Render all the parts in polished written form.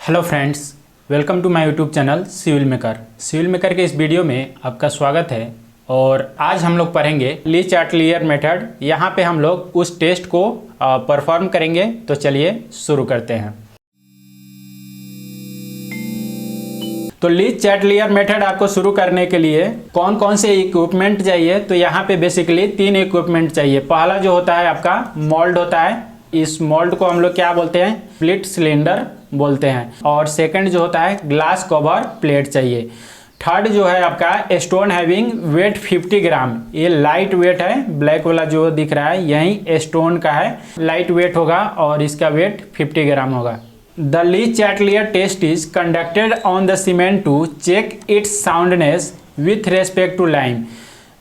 Hello friends, welcome to my YouTube channel civil maker के इस video में आपका स्वागत है। और आज हम लोग पढ़ेंगे ली चार्टलियर मेथड। यहाँ पे हम लोग उस टेस्ट को परफॉर्म करेंगे। तो चलिए शुरू करते हैं। तो ली चार्टलियर मेथड आपको शुरू करने के लिए कौन कौन से इक्विपमेंट चाहिए, तो यहाँ पे बेसिकली 3 इक्विपमेंट चाहिए। पहला जो होता है आपका मोल्ड होता है। इस मोल्ड को हम लोग क्या बोलते हैं, स्प्लिट सिलेंडर बोलते हैं। और सेकंड जो होता है ग्लास कवर प्लेट चाहिए। थर्ड जो है आपका स्टोन हैविंग वेट 50 ग्राम। ये लाइट वेट है, ब्लैक वाला जो दिख रहा है यही स्टोन का है, लाइट वेट होगा और इसका वेट 50 ग्राम होगा। The Le Chatelier test is conducted on the cement to check its soundness with respect to lime.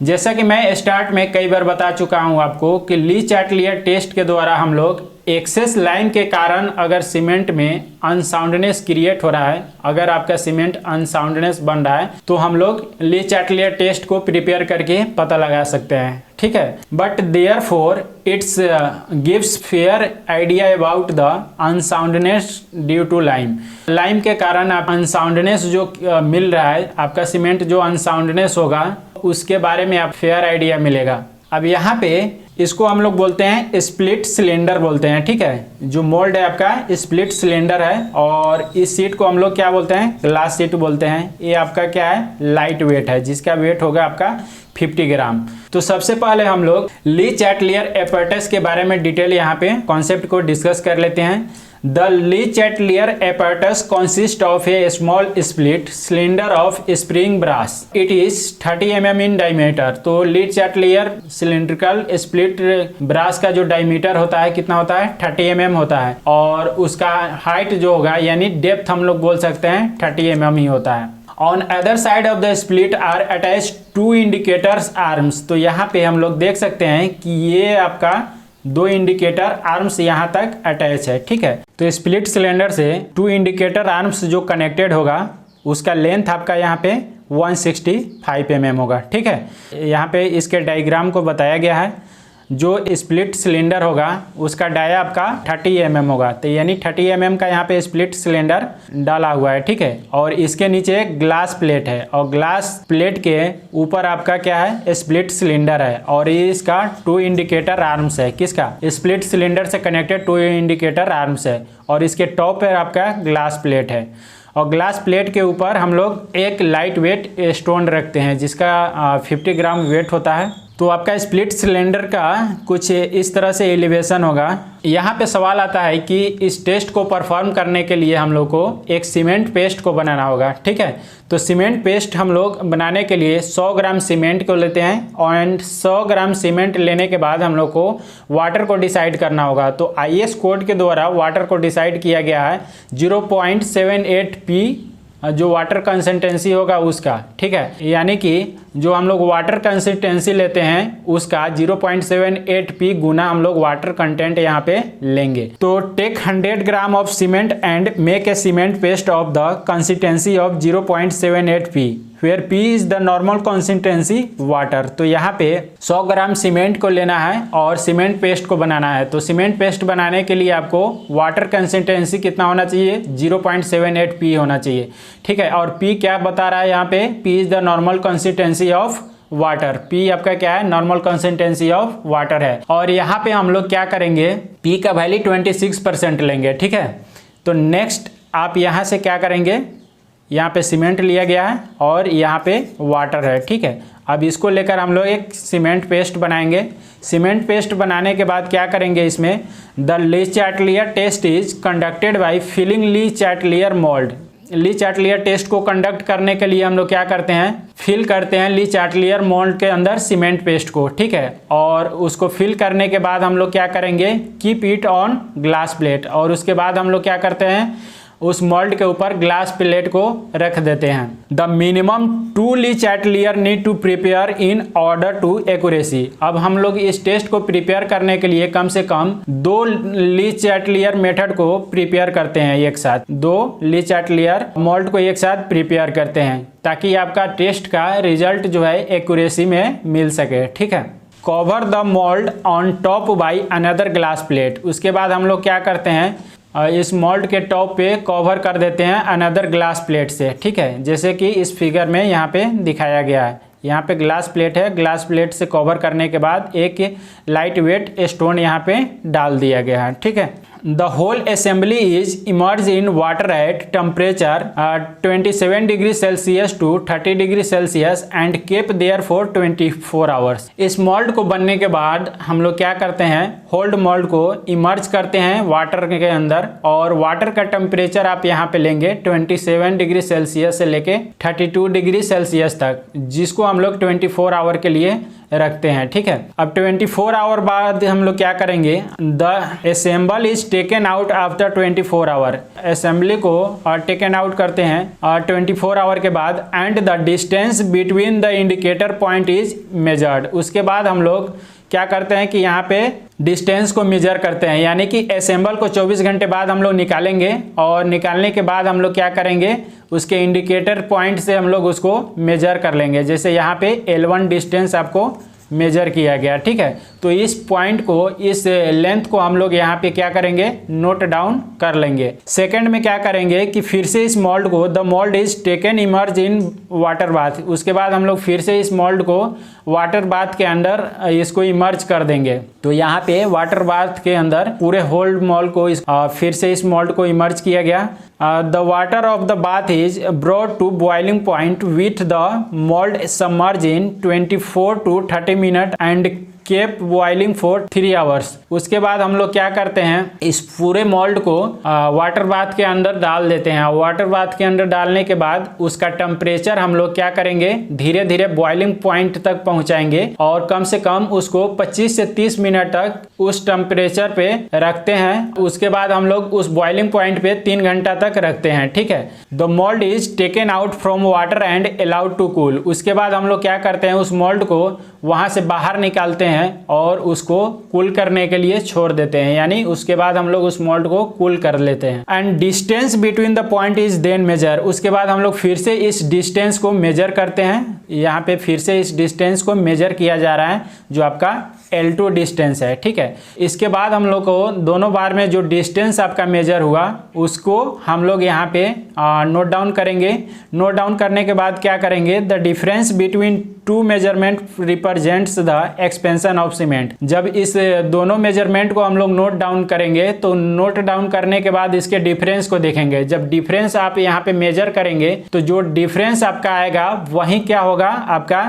जैसा कि मैं स्टार्ट में कई बार बता चुका हूं आपको कि ली चार्टलियर टेस्ट के द्वारा हम लोग एक्सेस लाइम के कारण अगर सीमेंट में अनसाउंडनेस क्रिएट हो रहा है, अगर आपका सीमेंट अनसाउंडनेस बन रहा है, तो हम लोग ली चार्टलियर टेस्ट को प्रिपेयर करके पता लगा सकते हैं। ठीक है, but therefore it's gives fair idea about the unsoundness due to lime. Lime के कारण आप अनसाउंडनेस जो मिल रहा है, आपका सीमेंट जो अनसाउंडनेस होगा उसके बारे में आप फेयर आइडिया मिलेगा। अब यहाँ पे इसको हम लोग बोलते हैं स्प्लिट सिलेंडर बोलते हैं। ठीक है, जो मोल्ड है आपका स्प्लिट सिलेंडर है। और इस सीट को हम लोग क्या बोलते हैं, ग्लास सीट बोलते हैं। ये आपका क्या है, लाइट वेट है, जिसका वेट होगा आपका 50 ग्राम। तो सबसे पहले हम लोग ली चार्टलियर एपर्टस के बारे में डिटेल यहाँ पे कॉन्सेप्ट को डिस्कस कर लेते हैं। The lee चार्टलियर apparatus consists of a small split cylinder of spring brass. It is 30 mm in diameter. तो ली चार्टलियर सिलिंड्रिकल स्प्लिट ब्रास का जो डायमीटर होता है कितना होता है, 30 mm होता है। और उसका हाइट जो होगा यानी डेप्थ हम लोग बोल सकते हैं 30 mm ही होता है। On other side of the split are attached 2 indicators arms. तो यहाँ पे हम लोग देख सकते हैं कि ये आपका 2 इंडिकेटर आर्म्स यहाँ तक अटैच है। ठीक है, तो स्प्लिट सिलेंडर से 2 इंडिकेटर आर्म्स जो कनेक्टेड होगा उसका लेंथ आपका यहाँ पे 165 mm होगा। ठीक है, यहाँ पे इसके डायग्राम को बताया गया है। जो स्प्लिट सिलेंडर होगा उसका डाया आपका 30 mm होगा। तो यानी 30 mm का यहाँ पे स्प्लिट सिलेंडर डाला हुआ है। ठीक है, और इसके नीचे एक ग्लास प्लेट है और ग्लास प्लेट के ऊपर आपका क्या है, स्प्लिट सिलेंडर है। और ये इसका 2 इंडिकेटर आर्म्स है। किसका, स्प्लिट सिलेंडर से कनेक्टेड 2 इंडिकेटर आर्म्स है। और इसके टॉप पर आपका ग्लास प्लेट है। और ग्लास प्लेट के ऊपर हम लोग एक लाइट वेट स्टोन रखते हैं जिसका 50 ग्राम वेट होता है। तो आपका स्प्लिट सिलेंडर का कुछ इस तरह से एलिवेशन होगा। यहाँ पे सवाल आता है कि इस टेस्ट को परफॉर्म करने के लिए हम लोग को एक सीमेंट पेस्ट को बनाना होगा। ठीक है, तो सीमेंट पेस्ट हम लोग बनाने के लिए 100 ग्राम सीमेंट को लेते हैं। और 100 ग्राम सीमेंट लेने के बाद हम लोग को वाटर को डिसाइड करना होगा। तो IS कोड के द्वारा वाटर को डिसाइड किया गया है 0.78 P जो वाटर कंसिस्टेंसी होगा उसका। ठीक है, यानी कि जो हम लोग वाटर कंसिस्टेंसी लेते हैं उसका 0.78 P गुना हम लोग वाटर कंटेंट यहाँ पे लेंगे। तो take 100 gram of cement and make a cement paste of the consistency of 0.78 P where P is the normal consistency water. तो यहाँ पे 100 ग्राम सीमेंट को लेना है और सीमेंट पेस्ट को बनाना है। तो सीमेंट पेस्ट बनाने के लिए आपको वाटर कंसिस्टेंसी कितना होना चाहिए, 0.78 P होना चाहिए। ठीक है, और P क्या बता रहा है यहाँ पे, P is the normal consistency of water. P आपका क्या है, नॉर्मल कंसिस्टेंसी ऑफ वाटर है। और यहाँ पे हम लोग क्या करेंगे, P का वैल्यू 26% लेंगे। ठीक है, तो नेक्स्ट आप यहाँ से क्या करेंगे, यहाँ पे सीमेंट लिया गया है और यहाँ पे वाटर है। ठीक है, अब इसको लेकर हम लोग एक सीमेंट पेस्ट बनाएंगे। सीमेंट पेस्ट बनाने के बाद क्या करेंगे, इसमें the Le Chatelier test is conducted by filling Le Chatelier mould. Le Chatelier test को कंडक्ट करने के लिए हम लोग क्या करते हैं, फिल करते हैं ली चार्टलियर मोल्ड के अंदर सीमेंट पेस्ट को। ठीक है, और उसको फिल करने के बाद हम लोग क्या करेंगे, keep it on glass plate. और उसके बाद हम लोग क्या करते हैं, उस मोल्ड के ऊपर ग्लास प्लेट को रख देते हैं। The minimum 2 Le Chatelier need to prepare in order to accuracy. अब हम लोग इस टेस्ट को प्रिपेयर करने के लिए कम से कम 2 ली चार्टलियर मेथड को प्रिपेयर करते हैं एक साथ। 2 ली चार्टलियर मोल्ड को एक साथ प्रिपेयर करते हैं ताकि आपका टेस्ट का रिजल्ट जो है एक्यूरेसी में मिल सके। ठीक है, cover the mould on top by another glass plate. उसके बाद हम लोग क्या करते हैं, इस मोल्ड के टॉप पे कवर कर देते हैं अनदर ग्लास प्लेट से, ठीक है, जैसे कि इस फिगर में यहाँ पे दिखाया गया है। यहाँ पे ग्लास प्लेट है, ग्लास प्लेट से कवर करने के बाद एक लाइट वेट स्टोन यहाँ पे डाल दिया गया है, ठीक है। The whole assembly is immerse in water at temperature 27 degree Celsius to 30 degree Celsius and kept there for 24 hours. इस मोल्ड को बनने के बाद हम लोग क्या करते हैं, होल्ड मोल्ड को इमर्ज करते हैं वाटर के अंदर, और वाटर का टेम्परेचर आप यहाँ पे लेंगे 27 डिग्री सेल्सियस से लेके 32 डिग्री सेल्सियस तक, जिसको हम लोग 24 आवर के लिए रखते हैं, ठीक है। अब 24 आवर बाद हम लोग क्या करेंगे, the assemble is taken out after 24 hour. Assembly को टेकन आउट करते हैं 24 आवर के बाद, and the distance between the indicator point is measured. उसके बाद हम लोग क्या करते हैं कि यहाँ पे डिस्टेंस को मेजर करते हैं, यानी कि असेंबल को 24 घंटे बाद हम लोग निकालेंगे, और निकालने के बाद हम लोग क्या करेंगे, उसके इंडिकेटर पॉइंट से हम लोग उसको मेजर कर लेंगे। जैसे यहाँ पे L1 डिस्टेंस आपको मेजर किया गया, ठीक है। तो इस पॉइंट को, इस लेंथ को हम लोग यहाँ पे क्या करेंगे, नोट डाउन कर लेंगे। सेकंड में क्या करेंगे कि फिर से इस मोल्ड को, the mould is taken emerge in water bath. उसके बाद हम लोग फिर से इस मोल्ड को वाटर बाथ के अंदर इसको इमर्ज कर देंगे। तो यहाँ पे वाटर बाथ के अंदर पूरे होल्ड मोल्ड को फिर से इस मोल्ड को इमर्ज किया गया। The water of the bath is brought to boiling point with the mould submerge in 24 to 30 minute and kept boiling for 3 hours. उसके बाद हम लोग क्या करते हैं, इस पूरे मोल्ड को वाटर बाथ के अंदर डाल देते हैं। वाटर बाथ के अंदर डालने के बाद उसका टेम्परेचर हम लोग क्या करेंगे, धीरे धीरे बॉइलिंग पॉइंट तक पहुंचाएंगे, और कम से कम उसको 25 से 30 मिनट तक उस टेम्परेचर पे रखते हैं। उसके बाद हम लोग उस बॉइलिंग पॉइंट पे 3 घंटा तक रखते हैं, ठीक है। The mould is taken out from water and allowed to cool. उसके बाद हम लोग क्या करते हैं, उस मोल्ड को वहां से बाहर निकालते हैं और उसको कूल करने के लिए छोड़ देते हैं, यानी उसके बाद हम लोग उस मोल्ड को कूल कर लेते हैं। And distance between the point is then measure. उसके बाद हम लोग फिर से इस डिस्टेंस को मेजर करते हैं। यहाँ पे फिर से इस डिस्टेंस को मेजर किया जा रहा है, जो आपका L2 डिस्टेंस है, ठीक है। इसके बाद हम लोग को दोनों बार में जो डिस्टेंस आपका मेजर हुआ उसको हम लोग यहाँ पे नोट डाउन करेंगे। नोट डाउन करने के बाद क्या करेंगे, the difference between two measurement represents the expansion of cement. जब इस दोनों मेजरमेंट को हम लोग नोट डाउन करेंगे तो नोट डाउन करने के बाद इसके डिफरेंस को देखेंगे। जब डिफरेंस आप यहाँ पे मेजर करेंगे तो जो डिफरेंस आपका आएगा वही क्या होगा, आपका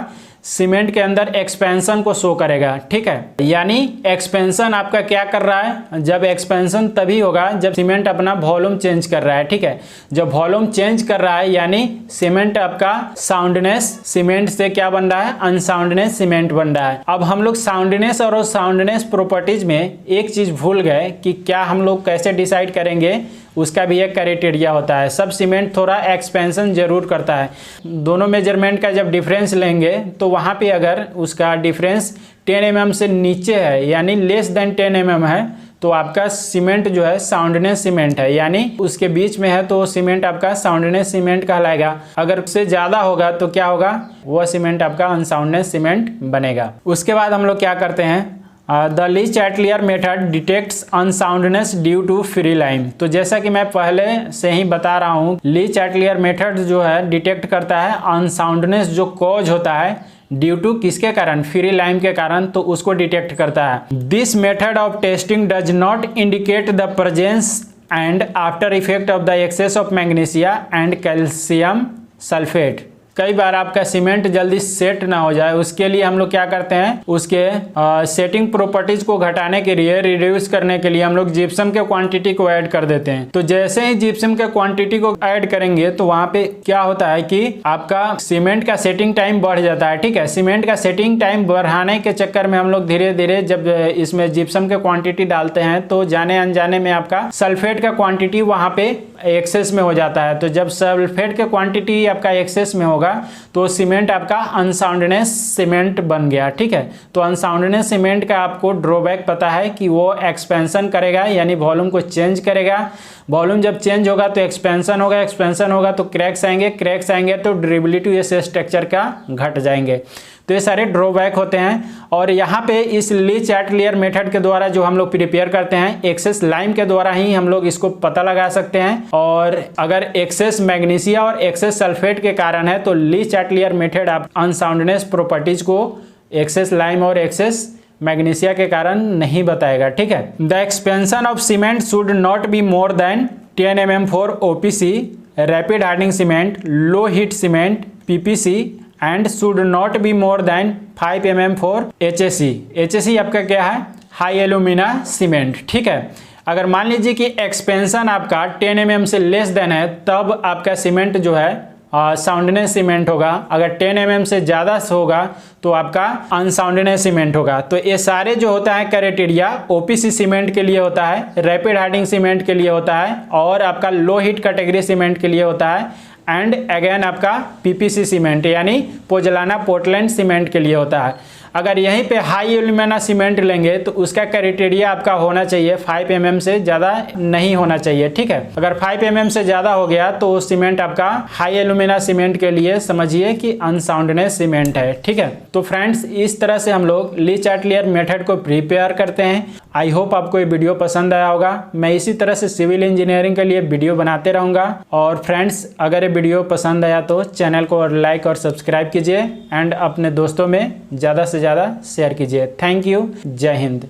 सीमेंट के अंदर एक्सपेंशन को शो करेगा, ठीक है। यानी एक्सपेंशन आपका क्या कर रहा है, जब एक्सपेंशन तभी होगा जब सीमेंट अपना वॉल्यूम चेंज कर रहा है, ठीक है। जब वॉल्यूम चेंज कर रहा है यानी सीमेंट आपका साउंडनेस सीमेंट से क्या बन रहा है, अनसाउंडनेस सीमेंट बन रहा है। अब हम लोग साउंडनेस और साउंडनेस प्रॉपर्टीज में एक चीज भूल गए कि क्या हम लोग कैसे डिसाइड करेंगे, उसका भी एक क्राइटेरिया होता है। सब सीमेंट थोड़ा एक्सपेंशन जरूर करता है। दोनों मेजरमेंट का जब डिफरेंस लेंगे तो वहाँ पे अगर उसका डिफरेंस 10 mm से नीचे है, यानी लेस देन 10 mm है, तो आपका सीमेंट जो है साउंडनेस सीमेंट है, यानी उसके बीच में है तो सीमेंट आपका साउंडनेस सीमेंट कहलाएगा। अगर उससे ज़्यादा होगा तो क्या होगा, वह सीमेंट आपका अनसाउंडनेस सीमेंट बनेगा। उसके बाद हम लोग क्या करते हैं, the Le Chatelier method detects unsoundness due to free lime. तो जैसा कि मैं पहले से ही बता रहा हूँ, ली चैटलियर मेथड जो है डिटेक्ट करता है अनसाउंडनेस जो कॉज होता है ड्यू टू किसके कारण, फ्री लाइम के कारण, तो उसको डिटेक्ट करता है। This method of testing does not indicate the presence and after effect of the excess of magnesia and calcium sulphate. कई बार आपका सीमेंट जल्दी सेट ना हो जाए, उसके लिए हम लोग क्या करते हैं, उसके सेटिंग प्रॉपर्टीज को घटाने के लिए, रिड्यूस करने के लिए हम लोग जिप्सम के क्वांटिटी को ऐड कर देते हैं। तो जैसे ही जिप्सम के क्वांटिटी को ऐड करेंगे तो वहां पे क्या होता है कि आपका सीमेंट का सेटिंग टाइम बढ़ जाता है, ठीक है। सीमेंट का सेटिंग टाइम बढ़ाने के चक्कर में हम लोग धीरे धीरे जब इसमें जिप्सम के क्वांटिटी डालते हैं तो जाने अनजाने में आपका सल्फेट का क्वांटिटी वहां पे एक्सेस में हो जाता है। तो जब सल्फेट के क्वांटिटी आपका एक्सेस में होगा तो सीमेंट आपका अनसाउंडनेस सीमेंट बन गया, ठीक है। तो अनसाउंडनेस सीमेंट का आपको ड्रॉबैक पता है कि वो एक्सपेंशन करेगा, यानी वॉल्यूम को चेंज करेगा। वॉल्यूम जब चेंज होगा तो एक्सपेंशन होगा, एक्सपेंशन होगा तो क्रैक्स आएंगे, क्रैक्स आएंगे तो ड्यूरेबिलिटी स्ट्रक्चर का घट जाएंगे। तो ये सारे ड्रॉबैक होते हैं। और यहाँ पे इस ली चैटलियर मेथड के द्वारा जो हम लोग प्रिपेयर करते हैं, एक्सेस लाइम के द्वारा ही हम लोग इसको पता लगा सकते हैं। और अगर एक्सेस मैग्नीशिया और एक्सेस सल्फेट के कारण है तो ली चैटलियर मेथड आप अनसाउंडनेस प्रॉपर्टीज को एक्सेस लाइम और एक्सेस मैग्नीशिया के कारण नहीं बताएगा, ठीक है। The expansion of cement should not be more than 10 mm for OPC, rapid hardening cement, low heat cement PPC and should not be more than 5 mm for HSE। HSE आपका क्या है? High alumina cement, ठीक है। अगर मान लीजिए कि expansion आपका 10 mm से लेस देन है, तब आपका सीमेंट जो है साउंडनेस सीमेंट होगा। अगर 10 mm से ज़्यादा होगा तो आपका अनसाउंडनेस सीमेंट होगा। तो ये सारे जो होता है क्राइटेरिया OPC सीमेंट के लिए होता है, रैपिड हार्डनिंग सीमेंट के लिए होता है, और आपका लो हीट कैटेगरी सीमेंट के लिए होता है, एंड अगेन आपका PPC सीमेंट यानी पोजलाना पोर्टलैंड सीमेंट के लिए होता है। अगर यहीं पे हाई एल्यूमिना सीमेंट लेंगे तो उसका क्राइटेरिया आपका होना चाहिए 5 mm से ज़्यादा नहीं होना चाहिए, ठीक है। अगर 5 mm से ज़्यादा हो गया तो सीमेंट आपका हाई एल्यूमिना सीमेंट के लिए समझिए कि अनसाउंडनेस सीमेंट है, ठीक है। तो फ्रेंड्स, इस तरह से हम लोग ली चैटलियर मेथड को प्रिपेयर करते हैं। आई होप आपको ये वीडियो पसंद आया होगा। मैं इसी तरह से सिविल इंजीनियरिंग के लिए वीडियो बनाते रहूँगा। और फ्रेंड्स, अगर ये वीडियो पसंद आया तो चैनल को लाइक और सब्सक्राइब कीजिए एंड अपने दोस्तों में ज़्यादा से ज़्यादा शेयर कीजिए। Thank you. जय हिंद।